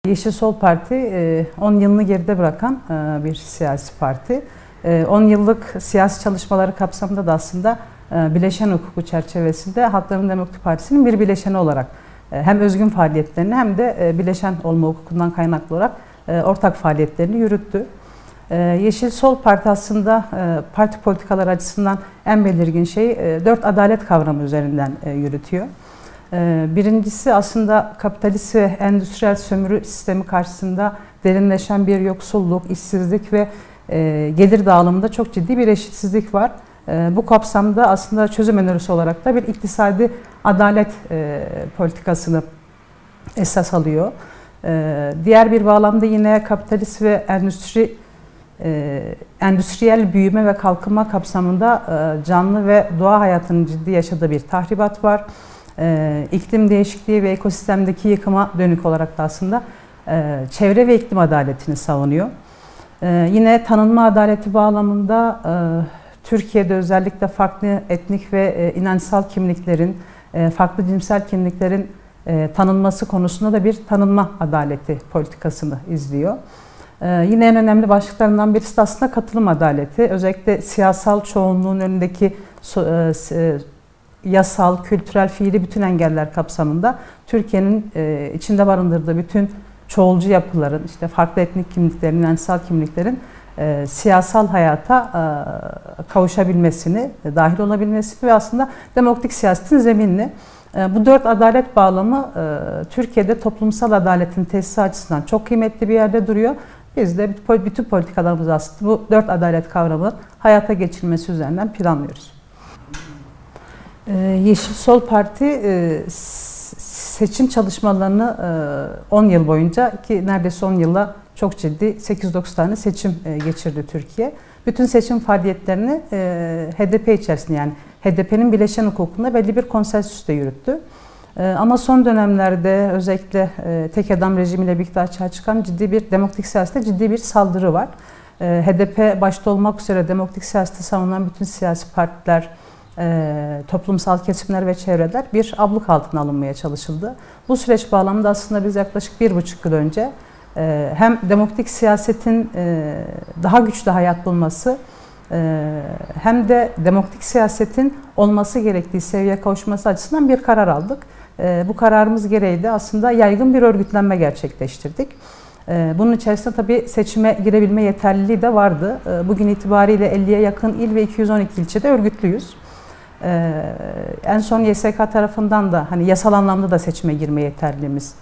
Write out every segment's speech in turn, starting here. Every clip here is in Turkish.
Yeşil Sol Parti 10 yılını geride bırakan bir siyasi parti. 10 yıllık siyasi çalışmaları kapsamında da aslında bileşen hukuku çerçevesinde Halkların Demokratik Partisi'nin bir bileşeni olarak hem özgün faaliyetlerini hem de bileşen olma hukukundan kaynaklı olarak ortak faaliyetlerini yürüttü. Yeşil Sol Parti aslında parti politikaları açısından en belirgin şey 4 adalet kavramı üzerinden yürütüyor. Birincisi aslında kapitalist ve endüstriyel sömürü sistemi karşısında derinleşen bir yoksulluk, işsizlik ve gelir dağılımında çok ciddi bir eşitsizlik var. Bu kapsamda aslında çözüm önerisi olarak da bir iktisadi adalet politikasını esas alıyor. Diğer bir bağlamda yine kapitalist ve endüstriyel büyüme ve kalkınma kapsamında canlı ve doğa hayatının ciddi yaşadığı bir tahribat var. İklim değişikliği ve ekosistemdeki yıkıma dönük olarak da aslında çevre ve iklim adaletini savunuyor. Yine tanınma adaleti bağlamında Türkiye'de özellikle farklı etnik ve inançsal kimliklerin, farklı cinsel kimliklerin tanınması konusunda da bir tanınma adaleti politikasını izliyor. Yine en önemli başlıklarından birisi de aslında katılım adaleti. Özellikle siyasal çoğunluğun önündeki yasal, kültürel, fiili bütün engeller kapsamında Türkiye'nin içinde barındırdığı bütün çoğulcu yapıların, işte farklı etnik kimliklerin, inançsal kimliklerin siyasal hayata kavuşabilmesini, dahil olabilmesini ve aslında demokratik siyasetin zeminini. Bu 4 adalet bağlamı Türkiye'de toplumsal adaletin tesisi açısından çok kıymetli bir yerde duruyor. Biz de bütün politikalarımızı aslında bu 4 adalet kavramı hayata geçirilmesi üzerinden planlıyoruz. Yeşil Sol Parti seçim çalışmalarını 10 yıl boyunca, ki neredeyse 10 yılla çok ciddi 8-9 tane seçim geçirdi Türkiye. Bütün seçim faaliyetlerini HDP içerisinde, yani HDP'nin bileşen hukukunda belli bir konsensüsle yürüttü. Ama son dönemlerde özellikle tek adam rejimiyle birlikte açığa çıkan ciddi bir demokratik siyasete ciddi bir saldırı var. HDP başta olmak üzere demokratik siyaseti savunan bütün siyasi partiler, toplumsal kesimler ve çevreler bir abluk altına alınmaya çalışıldı. Bu süreç bağlamında aslında biz yaklaşık 1,5 yıl önce hem demokratik siyasetin daha güçlü hayat bulması hem de demokratik siyasetin olması gerektiği seviyeye kavuşması açısından bir karar aldık. Bu kararımız gereği de aslında yaygın bir örgütlenme gerçekleştirdik. Bunun içerisinde tabii seçime girebilme yeterliliği de vardı. Bugün itibariyle 50'ye yakın il ve 212 ilçede örgütlüyüz. En son YSK tarafından da hani yasal anlamda da seçime girme yeterliliğimiz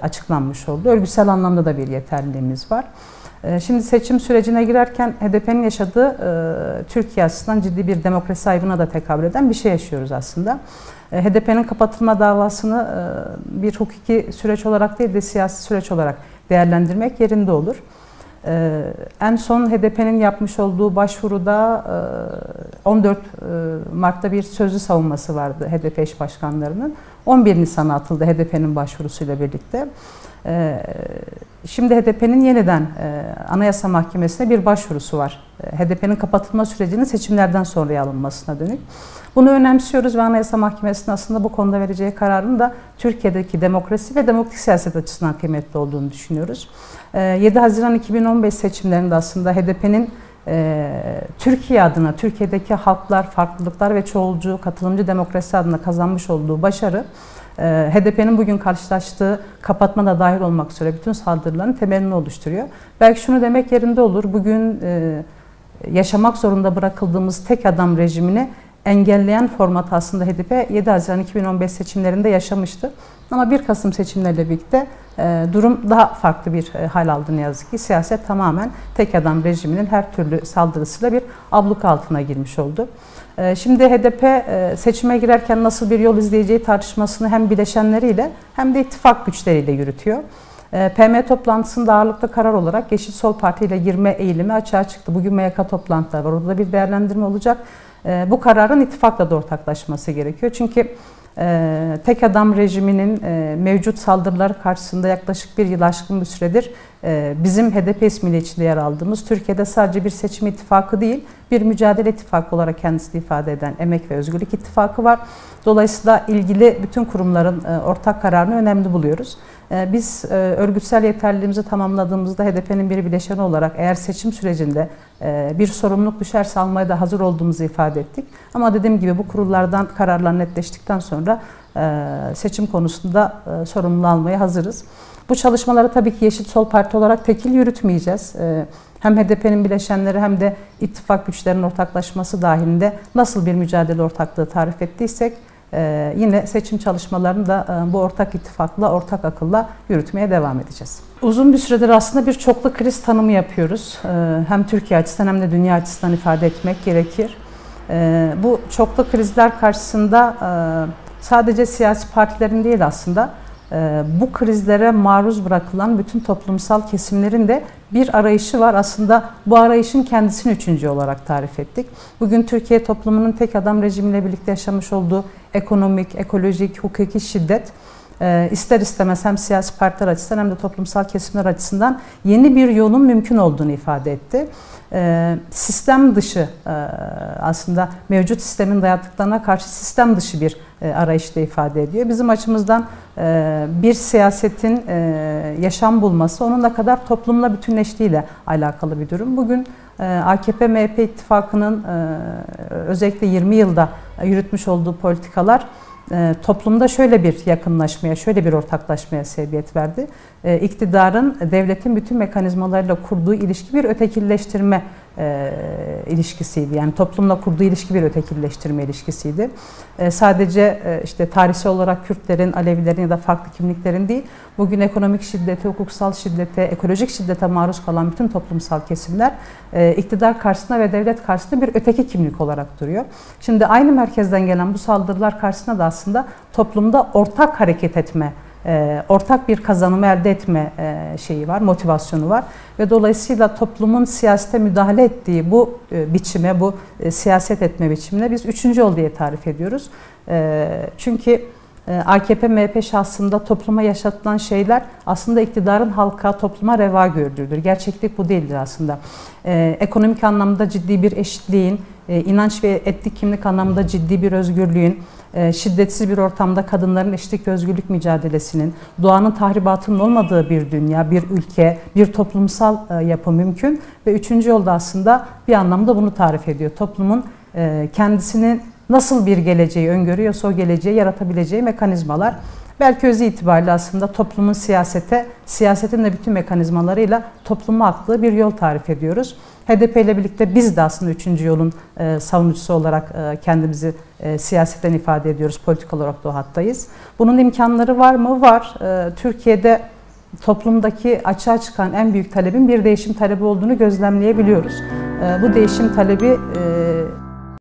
açıklanmış oldu. Örgütsel anlamda da bir yeterliliğimiz var. Şimdi seçim sürecine girerken HDP'nin yaşadığı Türkiye açısından ciddi bir demokrasi aybına da tekabül eden bir şey yaşıyoruz aslında. HDP'nin kapatılma davasını bir hukuki süreç olarak değil de siyasi süreç olarak değerlendirmek yerinde olur. En son HDP'nin yapmış olduğu başvuruda 14 Mart'ta bir sözlü savunması vardı HDP eş başkanlarının. 11 Nisan'a atıldı HDP'nin başvurusuyla birlikte. Şimdi HDP'nin yeniden Anayasa Mahkemesi'ne bir başvurusu var. HDP'nin kapatılma sürecinin seçimlerden sonraya alınmasına dönük. Bunu önemsiyoruz ve Anayasa Mahkemesi'nin aslında bu konuda vereceği kararın da Türkiye'deki demokrasi ve demokratik siyaset açısından kıymetli olduğunu düşünüyoruz. 7 Haziran 2015 seçimlerinde aslında HDP'nin Türkiye adına, Türkiye'deki halklar, farklılıklar ve çoğulcu, katılımcı demokrasi adına kazanmış olduğu başarı, HDP'nin bugün karşılaştığı kapatma da dahil olmak üzere bütün saldırıların temelini oluşturuyor. Belki şunu demek yerinde olur, bugün yaşamak zorunda bırakıldığımız tek adam rejimini engelleyen format aslında HDP 7 Haziran 2015 seçimlerinde yaşamıştı. Ama 1 Kasım seçimleriyle birlikte durum daha farklı bir hal aldı ne yazık ki. Siyaset tamamen tek adam rejiminin her türlü saldırısıyla bir abluk altına girmiş oldu. Şimdi HDP seçime girerken nasıl bir yol izleyeceği tartışmasını hem bileşenleriyle hem de ittifak güçleriyle yürütüyor. PM toplantısında ağırlıklı karar olarak Yeşil Sol Parti ile girme eğilimi açığa çıktı. Bugün MYK toplantıları var. Orada da bir değerlendirme olacak. Bu kararın ittifakla da ortaklaşması gerekiyor. Çünkü tek adam rejiminin mevcut saldırıları karşısında yaklaşık 1 yıl aşkın bir süredir bizim HDP ismiyle içinde yer aldığımız Türkiye'de sadece bir seçim ittifakı değil, bir mücadele ittifakı olarak kendisini ifade eden Emek ve Özgürlük İttifakı var. Dolayısıyla ilgili bütün kurumların ortak kararını önemli buluyoruz. Biz örgütsel yeterliliğimizi tamamladığımızda HDP'nin bir bileşeni olarak eğer seçim sürecinde bir sorumluluk düşerse almaya da hazır olduğumuzu ifade ettik. Ama dediğim gibi bu kurullardan kararlar netleştikten sonra seçim konusunda sorumluluğu almaya hazırız. Bu çalışmaları tabii ki Yeşil Sol Parti olarak tekil yürütmeyeceğiz. Hem HDP'nin bileşenleri hem de ittifak güçlerinin ortaklaşması dahilinde nasıl bir mücadele ortaklığı tarif ettiysek yine seçim çalışmalarını da bu ortak ittifakla, ortak akılla yürütmeye devam edeceğiz. Uzun bir süredir aslında bir çoklu kriz tanımı yapıyoruz. Hem Türkiye açısından hem de dünya açısından ifade etmek gerekir. Bu çoklu krizler karşısında sadece siyasi partilerin değil aslında bu krizlere maruz bırakılan bütün toplumsal kesimlerin de bir arayışı var. Aslında bu arayışın kendisini üçüncü olarak tarif ettik. Bugün Türkiye toplumunun tek adam rejimiyle birlikte yaşamış olduğu ekonomik, ekolojik, hukuki şiddet ister istemez hem siyasi partiler açısından hem de toplumsal kesimler açısından yeni bir yolun mümkün olduğunu ifade etti. Sistem dışı aslında mevcut sistemin dayattıklarına karşı sistem dışı bir arayışta ifade ediyor. Bizim açımızdan bir siyasetin yaşam bulması onun ne kadar toplumla bütünleştiğiyle alakalı bir durum. Bugün AKP-MHP ittifakının özellikle 20 yılda yürütmüş olduğu politikalar toplumda şöyle bir yakınlaşmaya, şöyle bir ortaklaşmaya sebebiyet verdi. İktidarın, devletin bütün mekanizmalarıyla kurduğu ilişki bir ötekileştirme ilişkisiydi. Yani toplumla kurduğu ilişki bir ötekileştirme ilişkisiydi. Sadece işte tarihsel olarak Kürtlerin, Alevilerin ya da farklı kimliklerin değil, bugün ekonomik şiddete, hukuksal şiddete, ekolojik şiddete maruz kalan bütün toplumsal kesimler iktidar karşısında ve devlet karşısında bir öteki kimlik olarak duruyor. Şimdi aynı merkezden gelen bu saldırılar karşısında da aslında toplumda ortak hareket etme, ortak bir kazanımı elde etme şeyi var, motivasyonu var ve dolayısıyla toplumun siyasete müdahale ettiği bu biçime, bu siyaset etme biçimine biz üçüncü yol diye tarif ediyoruz. Çünkü AKP-MHP şahsında topluma yaşatılan şeyler aslında iktidarın halka, topluma reva gördüğüdür. Gerçeklik bu değildir aslında. Ekonomik anlamda ciddi bir eşitliğin, inanç ve etnik kimlik anlamında ciddi bir özgürlüğün, şiddetsiz bir ortamda kadınların eşitlik ve özgürlük mücadelesinin, doğanın tahribatının olmadığı bir dünya, bir ülke, bir toplumsal yapı mümkün. Ve üçüncü yolda aslında bir anlamda bunu tarif ediyor. Toplumun kendisinin nasıl bir geleceği öngörüyorsa o geleceği yaratabileceği mekanizmalar. Belki özü itibariyle aslında toplumun siyasete, siyasetin de bütün mekanizmalarıyla topluma aktığı bir yol tarif ediyoruz. HDP ile birlikte biz de aslında üçüncü yolun savunucusu olarak kendimizi siyasetten ifade ediyoruz, politik olarak da o hattayız. Bunun imkanları var mı? Var. Türkiye'de toplumdaki açığa çıkan en büyük talebin bir değişim talebi olduğunu gözlemleyebiliyoruz. Bu değişim talebi